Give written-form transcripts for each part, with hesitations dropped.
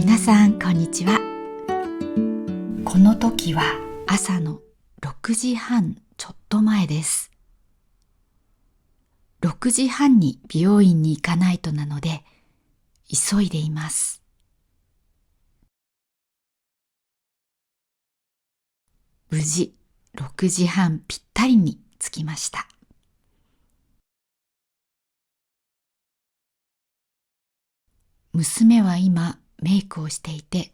皆さんこんにちは。この時は朝の6時半ちょっと前です。6時半に美容院に行かないとなので急いでいます。無事6時半ぴったりに着きました。娘は今メイクをしていて、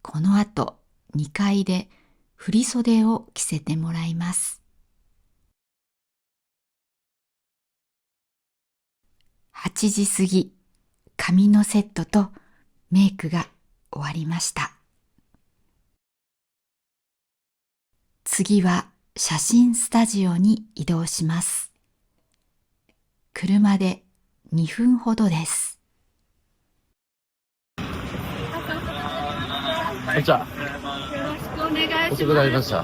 この後2階で振袖を着せてもらいます。8時過ぎ、髪のセットとメイクが終わりました。次は写真スタジオに移動します。車で2分ほどです。じゃあ、よろしくお願いします。遅くなりました。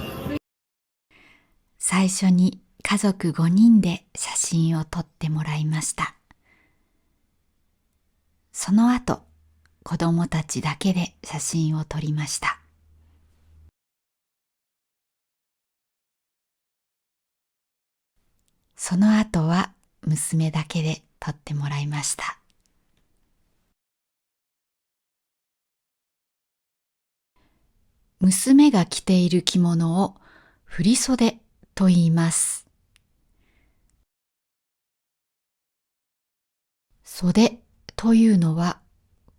最初に家族5人で写真を撮ってもらいました。その後、子供たちだけで写真を撮りました。その後は娘だけで撮ってもらいました。娘が着ている着物を振袖と言います。袖というのは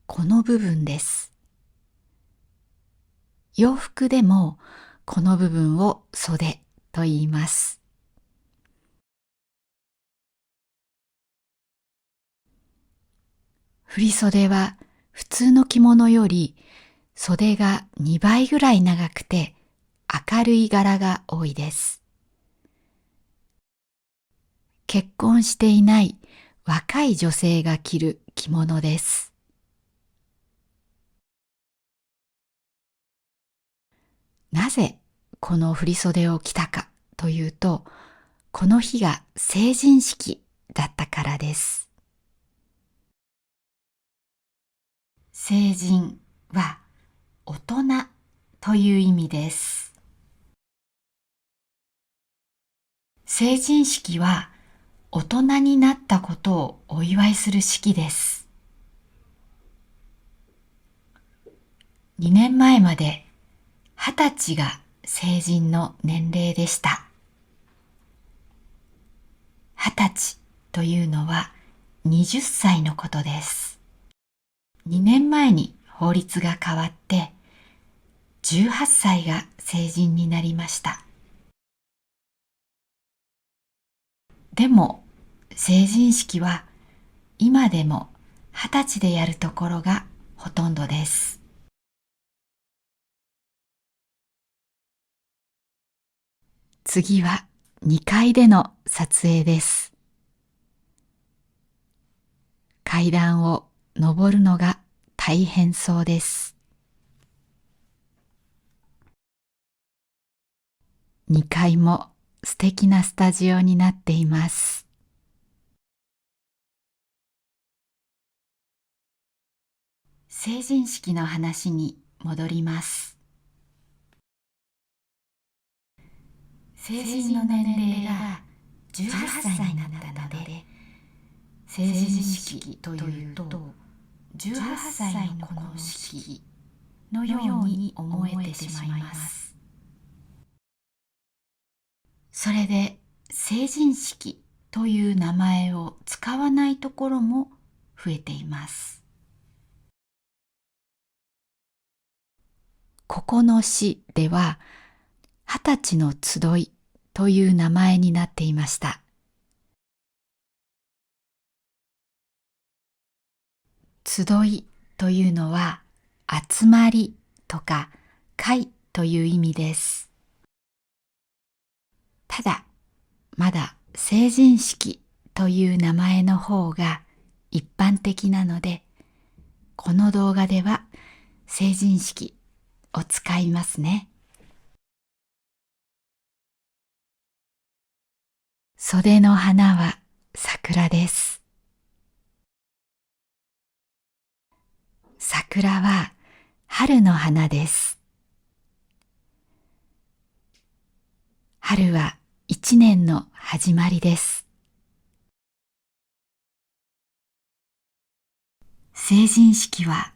この部分です。洋服でもこの部分を袖と言います。振袖は普通の着物より袖が2倍ぐらい長くて明るい柄が多いです。結婚していない若い女性が着る着物です。なぜこの振袖を着たかというと、この日が成人式だったからです。成人は大人という意味です。成人式は大人になったことをお祝いする式です。2年前まで20歳が成人の年齢でした。20歳というのは20歳のことです。2年前に法律が変わって18歳が成人になりました。でも成人式は今でも20歳でやるところがほとんどです。次は2階での撮影です。階段を上るのが大変そうです。2階も素敵なスタジオになっています。成人式の話に戻ります。成人の年齢が18歳になったので、成人式というと18歳の子の式のように思えてしまいます。それで成人式という名前を使わないところも増えています。ここの市では20歳の集いという名前になっていました。集いというのは集まりとか会という意味です。ただ、まだ成人式という名前の方が一般的なので、この動画では成人式を使いますね。袖の花は桜です。桜は春の花です。春は一年の始まりです。成人式は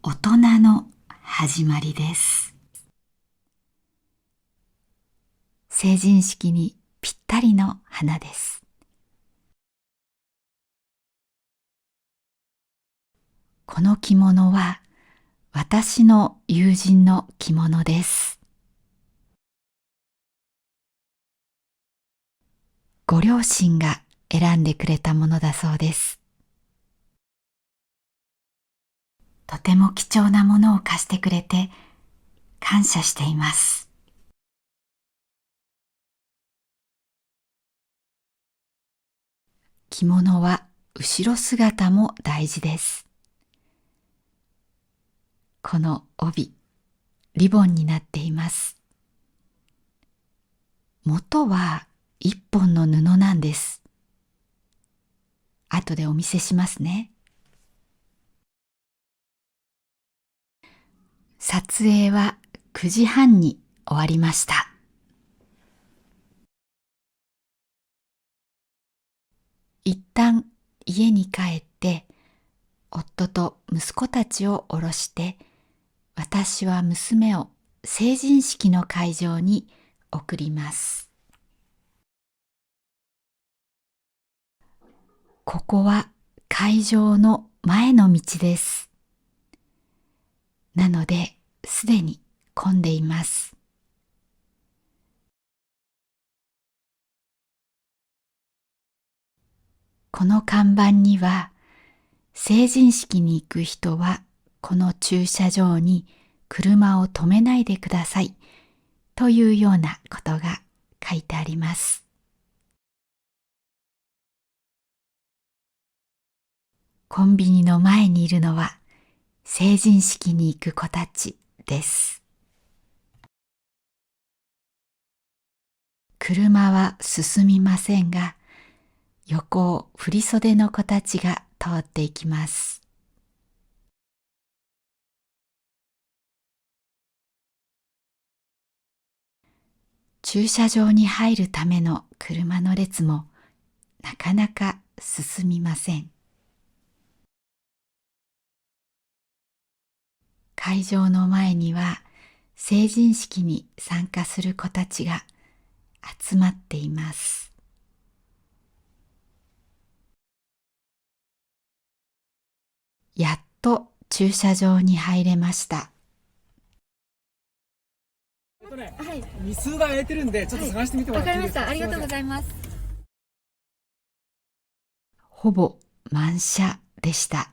大人の始まりです。成人式にぴったりの花です。この着物は私の友人の着物です。ご両親が選んでくれたものだそうです。とても貴重なものを貸してくれて感謝しています。着物は後ろ姿も大事です。この帯、リボンになっています。元は一本の布なんです。後でお見せしますね。撮影は9時半に終わりました。一旦家に帰って夫と息子たちを降ろして私は娘を成人式の会場に送ります。ここは会場の前の道です。なのですでに混んでいます。この看板には成人式に行く人はこの駐車場に車を止めないでくださいというようなことが書いてあります。コンビニの前にいるのは成人式に行く子たちです。車は進みませんが、横を振袖の子たちが通っていきます。駐車場に入るための車の列もなかなか進みません。会場の前には成人式に参加する子たちが集まっています。やっと駐車場に入れました。はい。日数が空いてるんで、ちょっと探してみてもらっていいですか？わかりました。ありがとうございます。ほぼ満車でした。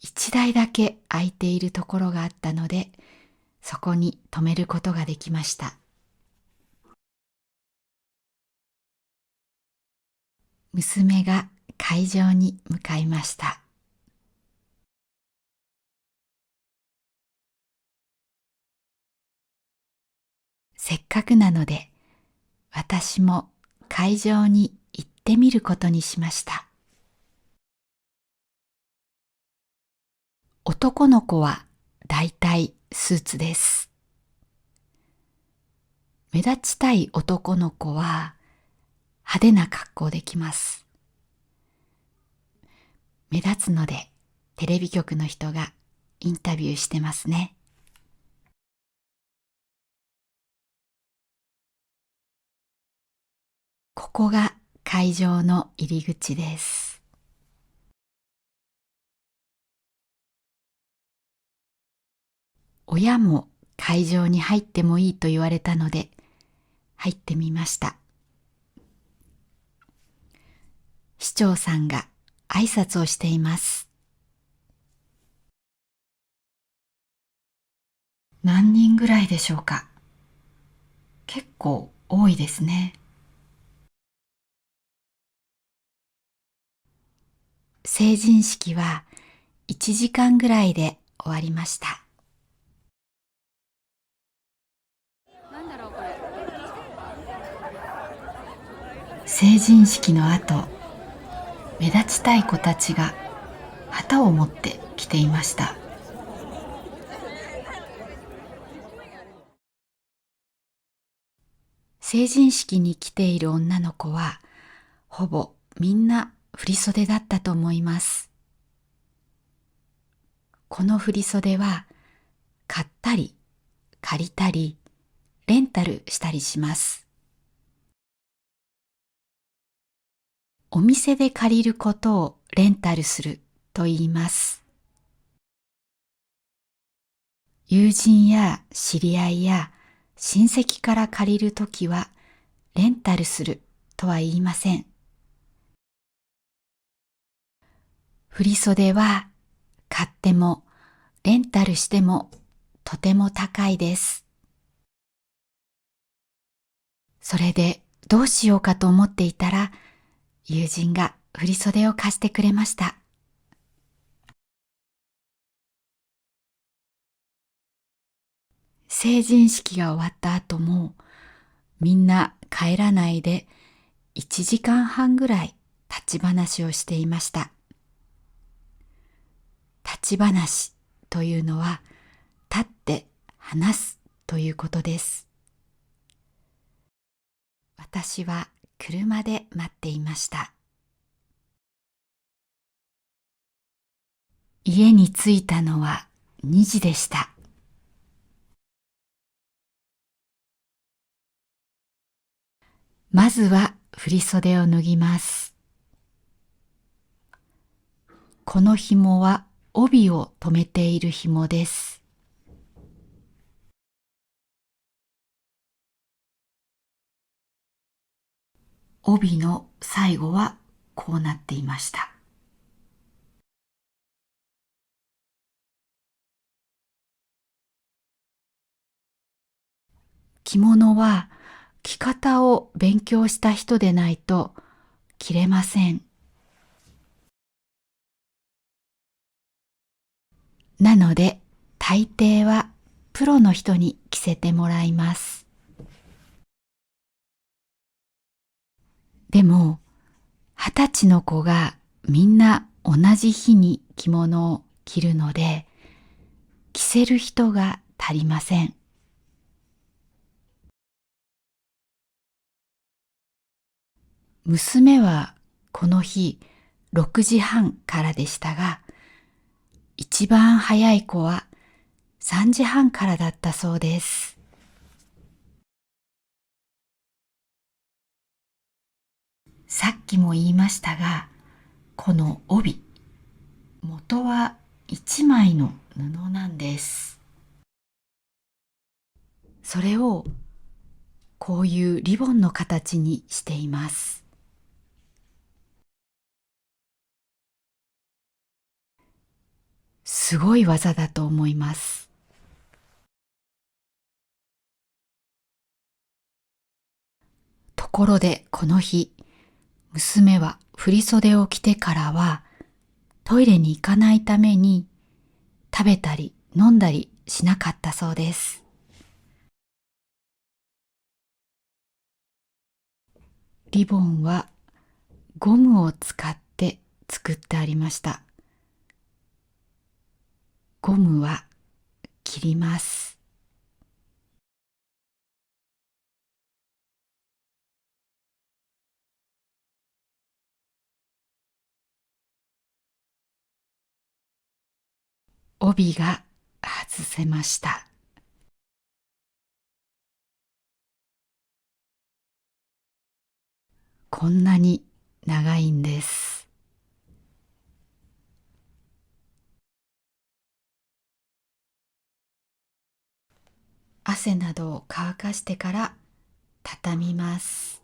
一台だけ空いているところがあったので、そこに止めることができました。娘が会場に向かいました。せっかくなので、私も会場に行ってみることにしました。男の子はだいたいスーツです。目立ちたい男の子は派手な格好できます。目立つのでテレビ局の人がインタビューしてますね。ここが会場の入り口です。親も会場に入ってもいいと言われたので入ってみました。市長さんが挨拶をしています。何人ぐらいでしょうか。結構多いですね。成人式は1時間ぐらいで終わりました。なんだろうこれ。成人式の後、目立ちたい子たちが旗を持って来ていました。成人式に来ている女の子は、ほぼみんな振袖だったと思います。この振袖は、買ったり、借りたり、レンタルしたりします。お店で借りることをレンタルすると言います。友人や知り合いや親戚から借りるときはレンタルするとは言いません。振袖は買ってもレンタルしてもとても高いです。それでどうしようかと思っていたら、友人が振袖を貸してくれました。成人式が終わった後も、みんな帰らないで1時間半ぐらい立ち話をしていました。立ち話というのは、立って話すということです。私は車で待っていました。家に着いたのは2時でした。まずは振袖を脱ぎます。この紐は帯を留めている紐です。帯の最後はこうなっていました。着物は着方を勉強した人でないと着れません。なので大抵はプロの人に着せてもらいます。でも20歳の子がみんな同じ日に着物を着るので、着せる人が足りません。娘はこの日6時半からでしたが、一番早い子は3時半からだったそうです。さっきも言いましたが、この帯、元は1枚の布なんです。それをこういうリボンの形にしています。すごい技だと思います。ところでこの日、娘は振袖を着てからはトイレに行かないために食べたり飲んだりしなかったそうです。リボンはゴムを使って作ってありました。ゴムは切ります。帯が外せました。こんなに長いんです。汗などを乾かしてから畳みます。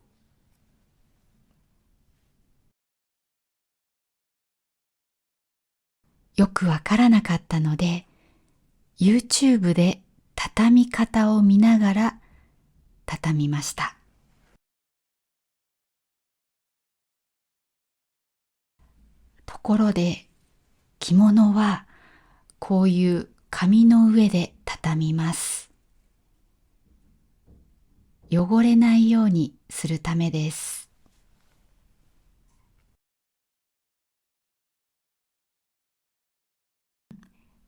よくわからなかったので、YouTube で畳み方を見ながら畳みました。ところで、着物はこういう紙の上で畳みます。汚れないようにするためです。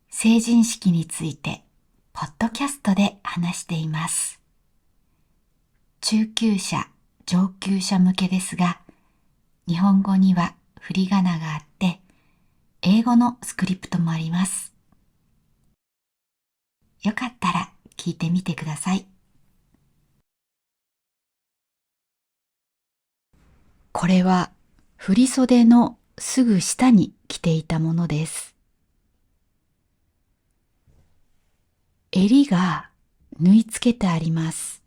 成人式についてポッドキャストで話しています。中級者、上級者向けですが、日本語には振り仮名があって、英語のスクリプトもあります。よかったら聞いてみてください。これは振袖のすぐ下に着ていたものです。襟が縫い付けてあります。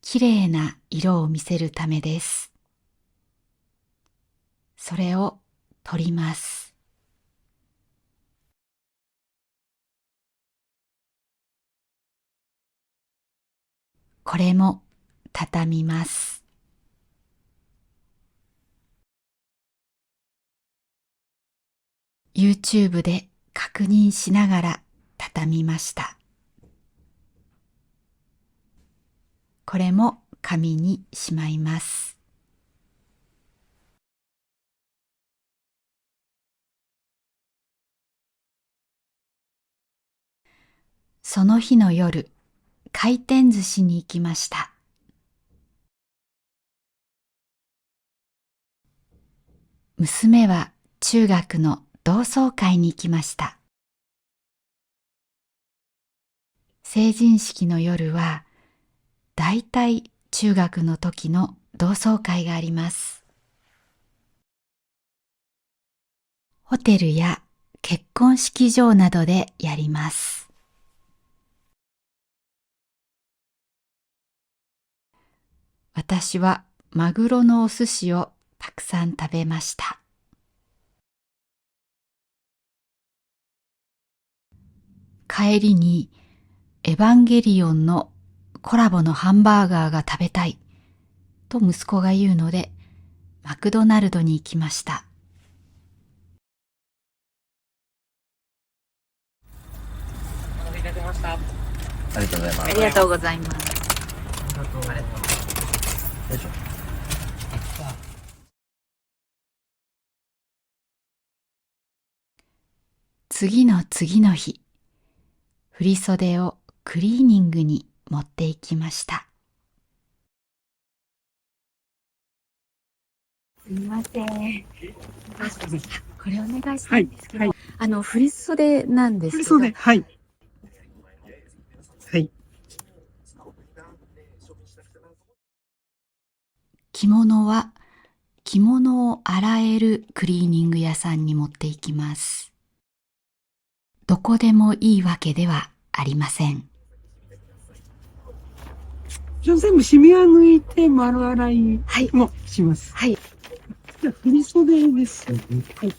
きれいな色を見せるためです。それを取ります。これも畳みます。YouTube で確認しながら畳みました。これも紙にしまいます。その日の夜、回転寿司に行きました。娘は中学の同窓会に行きました。成人式の夜は、だいたい中学の時の同窓会があります。ホテルや結婚式場などでやります。私はマグロのお寿司をたくさん食べました。帰りにエヴァンゲリオンのコラボのハンバーガーが食べたいと息子が言うので、マクドナルドに行きました。お待たせいたしました。ありがとうございます。ありがとうございます。よいしょ。次の次の日、振袖をクリーニングに持って行きました。すみません。これお願いしたいんですけど、振袖なんですけど。振袖、はい。はい。着物は着物を洗えるクリーニング屋さんに持って行きます。どこでもいいわけではありません。じゃあ全部シミは抜いて丸洗いはいもします。はい。じゃあ振袖ですよね。はい。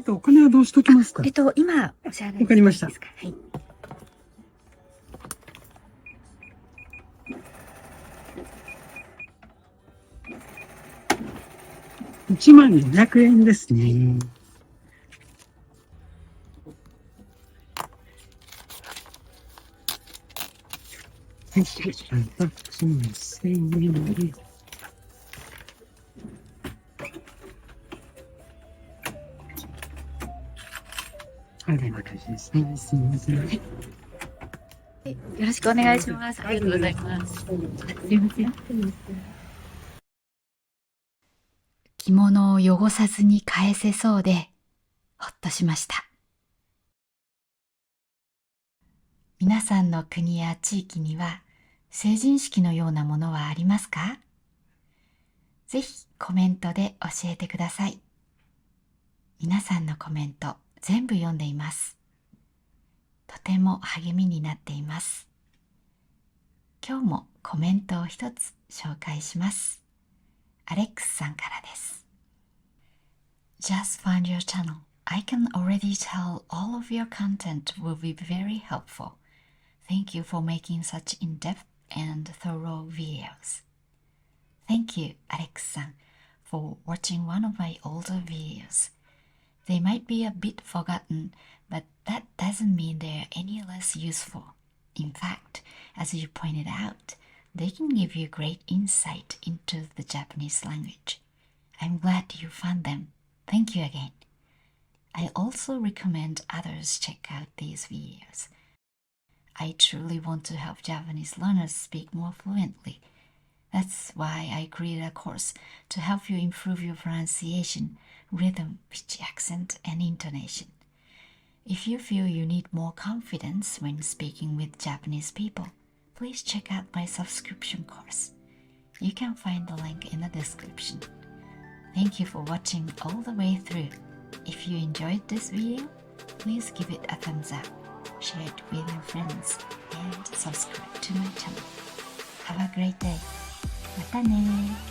お金はどうしときますか？今お支払いわかりました。ですか？はい。12,200円ですね。はい、1000円で。はい、私ですね。すみません。よろしくお願いします。ありがとうございます。すみません。着物を汚さずに返せそうで、ほっとしました。皆さんの国や地域には成人式のようなものはありますか？ぜひコメントで教えてください。皆さんのコメント全部読んでいます。とても励みになっています。今日もコメントを一つ紹介します。アレックスさんからです。Just find your channel. I can already tell all of your content will be very helpful. Thank you for making such in-depth and thorough videos. Thank you, Alex-san, for watching one of my older videos. They might be a bit forgotten, but that doesn't mean they're any less useful. In fact, as you pointed out, they can give you great insight into the Japanese language. I'm glad you found them. Thank you again. I also recommend others check out these videos. I truly want to help Japanese learners speak more fluently. That's why I created a course to help you improve your pronunciation, rhythm, pitch, accent, and intonation. If you feel you need more confidence when speaking with Japanese people, please check out my subscription course. You can find the link in the description. Thank you for watching all the way through. If you enjoyed this video, please give it a thumbs up, share it with your friends, and subscribe to my channel. Have a great day. またね